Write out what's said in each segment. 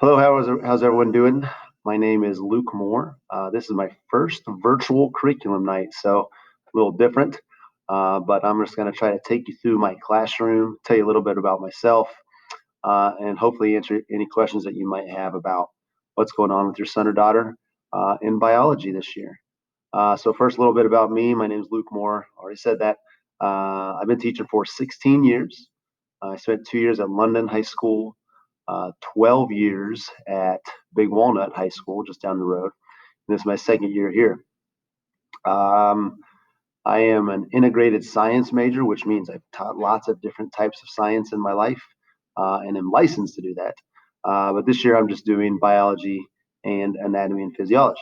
Hello, how's everyone doing? My name is Luke Moore. This is my first virtual curriculum night, so a little different. But I'm just going to try to take you through my classroom, tell you a little bit about myself, and hopefully answer any questions that you might have about what's going on with your son or daughter in biology this year. So first, a little bit about me. My name is Luke Moore. Already said that. I've been teaching for 16 years. I spent 2 years at London High School, 12 years at Big Walnut High School, just down the road. And this is my second year here. Um, I am an integrated science major, which means I've taught lots of different types of science in my life and am licensed to do that. But this year I'm just doing biology and anatomy and physiology.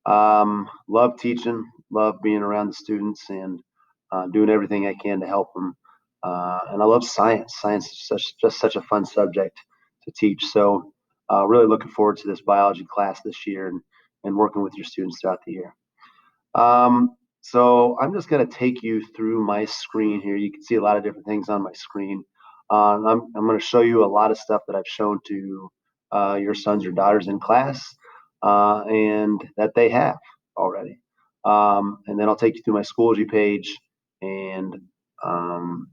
Love teaching, love being around the students and doing everything I can to help them. And I love science. Science is just such a fun subject to teach. So, really looking forward to this biology class this year and working with your students throughout the year. So, I'm just going to take you through my screen here. You can see a lot of different things on my screen. I'm going to show you a lot of stuff that I've shown to your sons or daughters in class and that they have already. And then I'll take you through my Schoology page and um,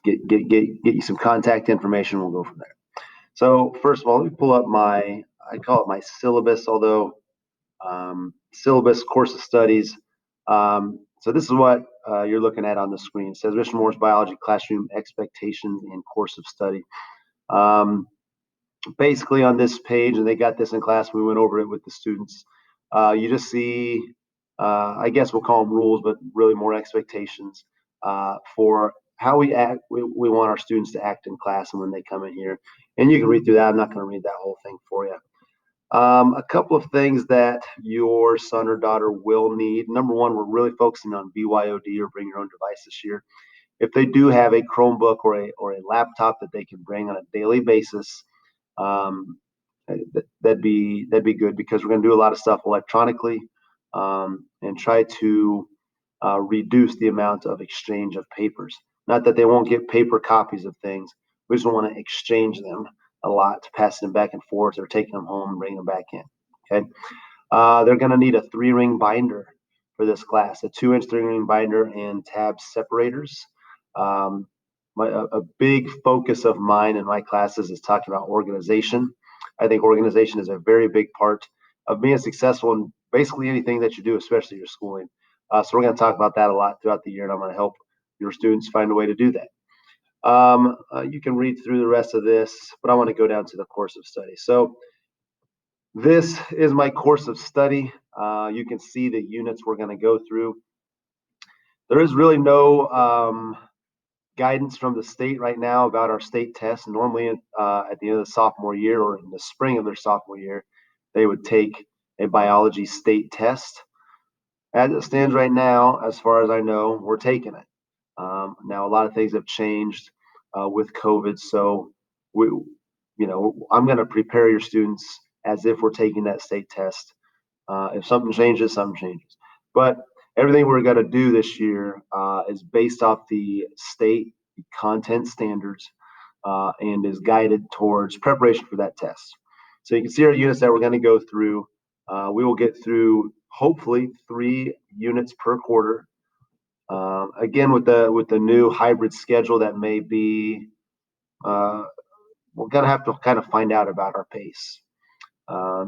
get you some contact information. We'll go from there. So first of all, let me pull up I call it my syllabus, although syllabus course of studies. So this is what you're looking at on the screen. It says Mr. Moore's Biology Classroom Expectations and Course of Study. Basically on this page, and they got this in class, we went over it with the students. You just see, I guess we'll call them rules, but really more expectations for how we act. We want our students to act in class and when they come in here. And you can read through that. I'm not going to read that whole thing for you. A couple of things that your son or daughter will need. Number one, we're really focusing on BYOD or bring your own device this year. If they do have a Chromebook or a laptop that they can bring on a daily basis, um, that'd be good because we're going to do a lot of stuff electronically and try to reduce the amount of exchange of papers. Not that they won't get paper copies of things. We just want to exchange them a lot, passing them back and forth or taking them home and bringing them back in. Okay. They're going to need a 3-ring binder for this class, a 2-inch 3-ring binder and tab separators. A big focus of mine in my classes is talking about organization. I think organization is a very big part of being successful in basically anything that you do, especially your schooling. So we're going to talk about that a lot throughout the year, and I'm going to help your students find a way to do that. You can read through the rest of this, but I want to go down to the course of study. So this is my course of study. You can see the units we're going to go through. There is really no guidance from the state right now about our state tests. Normally, at the end of the sophomore year or in the spring of their sophomore year, they would take a biology state test. As it stands right now, as far as I know, we're taking it. Now, a lot of things have changed with COVID, so I'm going to prepare your students as if we're taking that state test. If something changes, something changes. But everything we're going to do this year is based off the state content standards and is guided towards preparation for that test. So you can see our units that we're going to go through. We will get through hopefully 3 units per quarter. Again, with the new hybrid schedule, that may be we're going to have to kind of find out about our pace.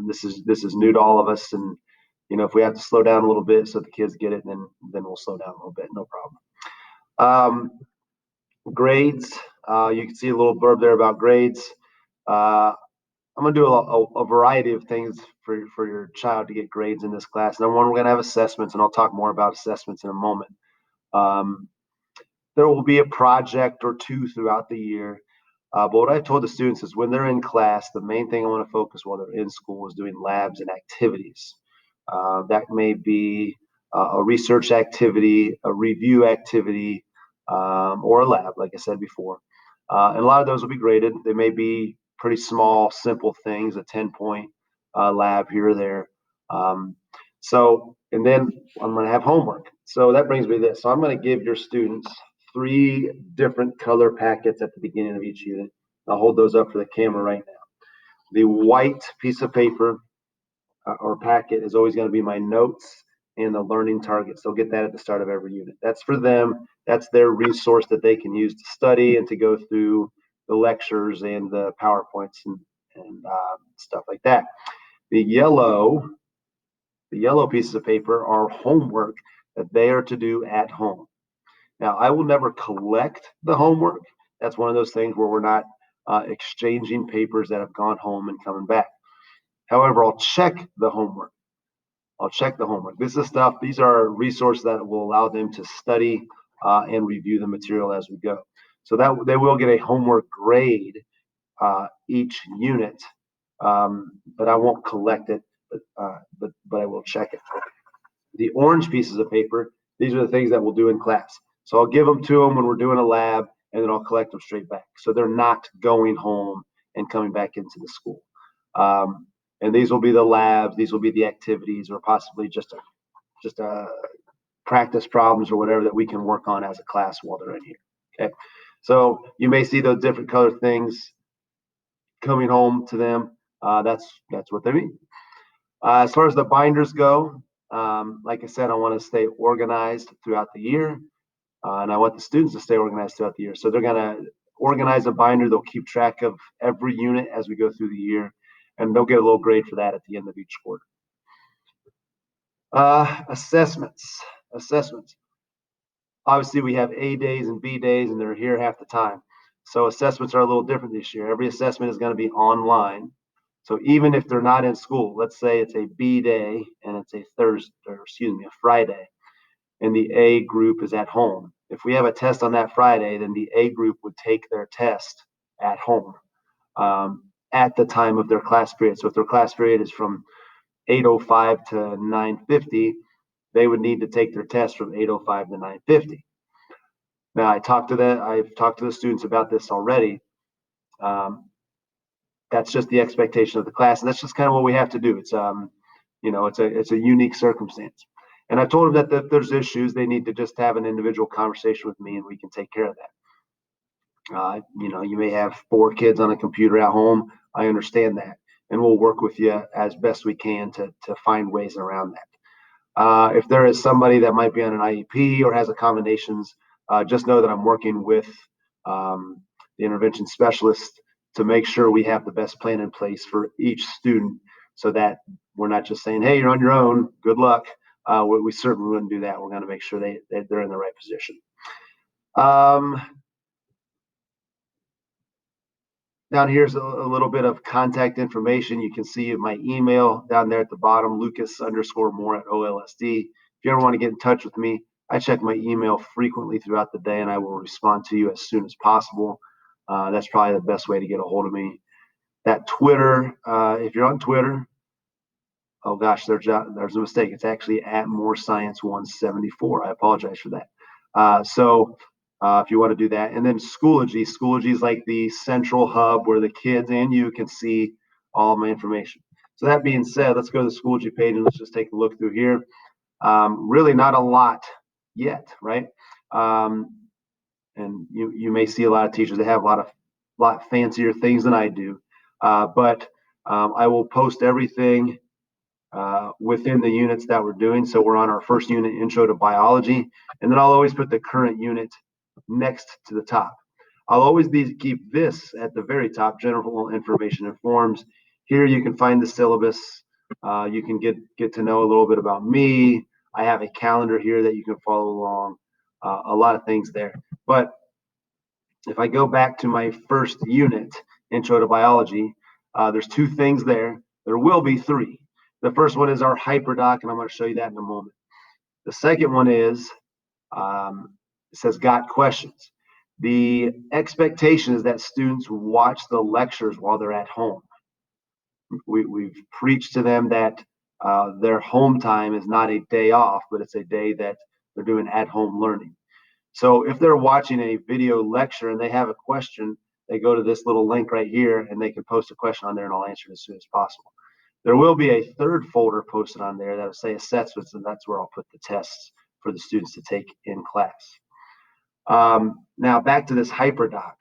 This is new to all of us, and if we have to slow down a little bit so the kids get it, then we'll slow down a little bit, no problem. Grades, you can see a little blurb there about grades. I'm going to do a variety of things for your child to get grades in this class. Number one, we're going to have assessments, and I'll talk more about assessments in a moment. There will be a project or two throughout the year. But what I've told the students is when they're in class, the main thing I want to focus while they're in school is doing labs and activities. That may be a research activity, a review activity, or a lab, like I said before. And a lot of those will be graded. They may be pretty small, simple things, a 10-point lab here or there. And then I'm going to have homework. So that brings me to this. So I'm going to give your students 3 different color packets at the beginning of each unit. I'll hold those up for the camera right now. The white piece of paper or packet is always going to be my notes and the learning targets. They'll get that at the start of every unit. That's for them. That's their resource that they can use to study and to go through the lectures and the PowerPoints and stuff like that. The yellow pieces of paper are homework that they are to do at home. Now, I will never collect the homework. That's one of those things where we're not exchanging papers that have gone home and coming back. However, I'll check the homework. This is stuff, these are resources that will allow them to study and review the material as we go. So that they will get a homework grade each unit, but I won't collect it, but I will check it. The orange pieces of paper, these are the things that we'll do in class. So I'll give them to them when we're doing a lab, and then I'll collect them straight back. So they're not going home and coming back into the school. And these will be the labs, these will be the activities, or possibly just a practice problems or whatever that we can work on as a class while they're in here. Okay, so you may see those different color things coming home to them. That's what they mean. As far as the binders go, like I said, I want to stay organized throughout the year, and I want the students to stay organized throughout the year. So they're going to organize a binder. They'll keep track of every unit as we go through the year, and they'll get a little grade for that at the end of each quarter. Assessments. Obviously, we have A days and B days, and they're here half the time. So assessments are a little different this year. Every assessment is going to be online. So even if they're not in school, let's say it's a B day and it's a Friday, and the A group is at home. If we have a test on that Friday, then the A group would take their test at home at the time of their class period. So if their class period is from 8:05 to 9:50, they would need to take their test from 8:05 to 9:50. Now, I've talked to the students about this already. That's just the expectation of the class, and that's just kind of what we have to do. It's it's a unique circumstance. And I told them that if there's issues, they need to just have an individual conversation with me, and we can take care of that. You may have 4 kids on a computer at home. I understand that, and we'll work with you as best we can to find ways around that. If there is somebody that might be on an IEP or has accommodations, just know that I'm working with the intervention specialist to make sure we have the best plan in place for each student, so that we're not just saying, hey, you're on your own, good luck. We certainly wouldn't do that. We're going to make sure they're in the right position. Down here's a little bit of contact information. You can see my email down there at the bottom, Lucas_Moore@OLSD. If you ever want to get in touch with me, I check my email frequently throughout the day, and I will respond to you as soon as possible. That's probably the best way to get a hold of me. That Twitter, if you're on Twitter, oh gosh, there's a mistake. It's actually @MooreScience174. I apologize for that. So if you want to do that, and then Schoology is like the central hub where the kids and you can see all my information. So that being said, let's go to the Schoology page and let's just take a look through here. Really not a lot yet, right? And you may see a lot of teachers that have a lot fancier things than I do, but I will post everything within the units that we're doing. So we're on our first unit, Intro to Biology, and then I'll always put the current unit next to the top. I'll always keep this at the very top, General Information and Forms. Here you can find the syllabus. You can get to know a little bit about me. I have a calendar here that you can follow along. A lot of things there. But if I go back to my first unit, Intro to Biology, there's 2 things there. There will be 3. The first one is our HyperDoc, and I'm going to show you that in a moment. The second one is, it says Got Questions. The expectation is that students watch the lectures while they're at home. We've preached to them that their home time is not a day off, but it's a day that they're doing at-home learning. So if they're watching a video lecture and they have a question, they go to this little link right here, and they can post a question on there, and I'll answer it as soon as possible. There will be a third folder posted on there that will say assessments, and that's where I'll put the tests for the students to take in class. Now back to this HyperDoc.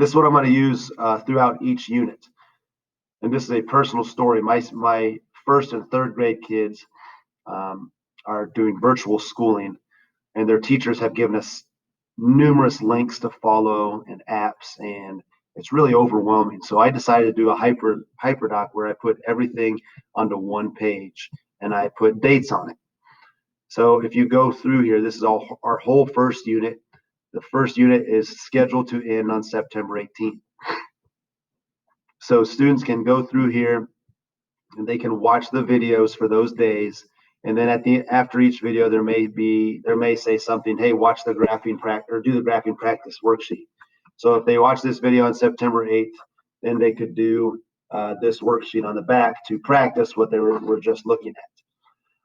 This is what I'm going to use throughout each unit. And this is a personal story. My first and third grade kids are doing virtual schooling, and their teachers have given us numerous links to follow and apps, and it's really overwhelming. So I decided to do a hyperdoc where I put everything onto one page and I put dates on it. So if you go through here, this is all our whole first unit. The first unit is scheduled to end on September 18th. So students can go through here and they can watch the videos for those days. And then after each video, there may say something, hey, watch the graphing practice or do the graphing practice worksheet. So if they watch this video on September 8th, then they could do this worksheet on the back to practice what they were just looking at.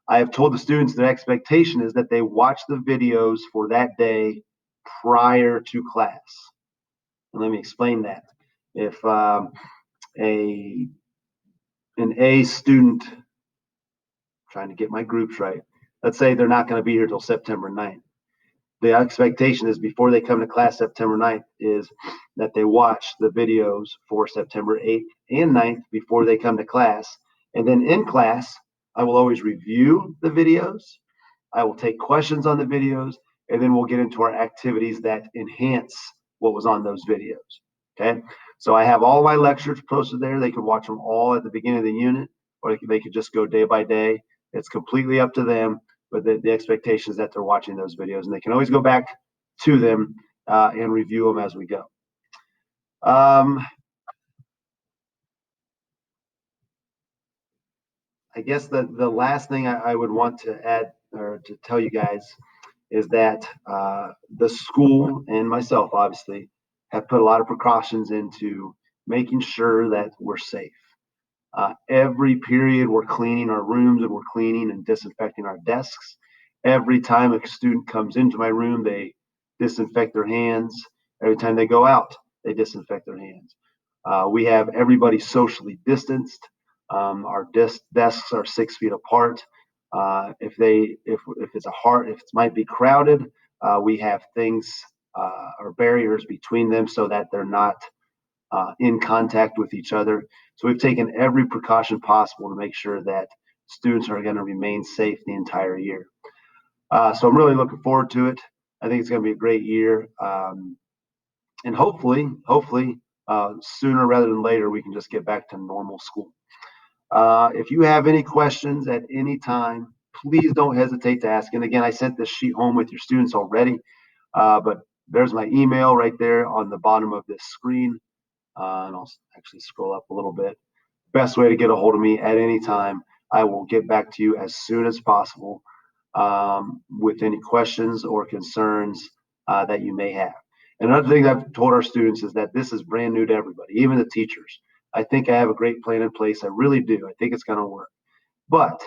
I have told the students the expectation is that they watch the videos for that day prior to class. And let me explain that. If an A student, trying to get my groups right, let's say they're not going to be here till September 9th. The expectation is before they come to class September 9th is that they watch the videos for September 8th and 9th before they come to class. And then in class, I will always review the videos. I will take questions on the videos, and then we'll get into our activities that enhance what was on those videos. Okay. So I have all my lectures posted there. They could watch them all at the beginning of the unit, or they could just go day by day. It's completely up to them, but the expectation is that they're watching those videos, and they can always go back to them and review them as we go. I guess the last thing I would want to add or to tell you guys is that the school and myself, obviously, have put a lot of precautions into making sure that we're safe. Every period, we're cleaning our rooms and we're cleaning and disinfecting our desks. Every time a student comes into my room, they disinfect their hands. Every time they go out, they disinfect their hands. We have everybody socially distanced. Our desks are 6 feet apart. If it might be crowded, we have things or barriers between them so that they're not in contact with each other. So we've taken every precaution possible to make sure that students are going to remain safe the entire year. So I'm really looking forward to it. I think it's going to be a great year. And hopefully, sooner rather than later, we can just get back to normal school. If you have any questions at any time, please don't hesitate to ask. And again, I sent this sheet home with your students already, but there's my email right there on the bottom of this screen. And I'll actually scroll up a little bit. Best way to get a hold of me at any time. I will get back to you as soon as possible with any questions or concerns that you may have. And another thing I've told our students is that this is brand new to everybody, even the teachers. I think I have a great plan in place. I really do. I think it's going to work. But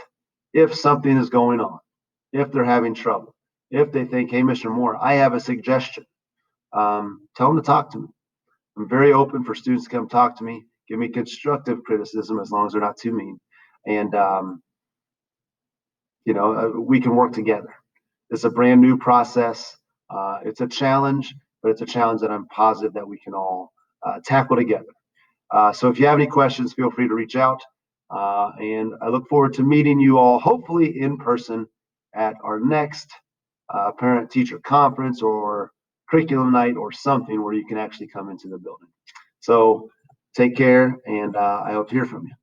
if something is going on, if they're having trouble, if they think, hey, Mr. Moore, I have a suggestion, tell them to talk to me. I'm very open for students to come talk to me, give me constructive criticism as long as they're not too mean. And, we can work together. It's a brand new process. It's a challenge, but it's a challenge that I'm positive that we can all tackle together. So if you have any questions, feel free to reach out. And I look forward to meeting you all, hopefully in person at our next parent-teacher conference or curriculum night or something where you can actually come into the building. So take care, and I hope to hear from you.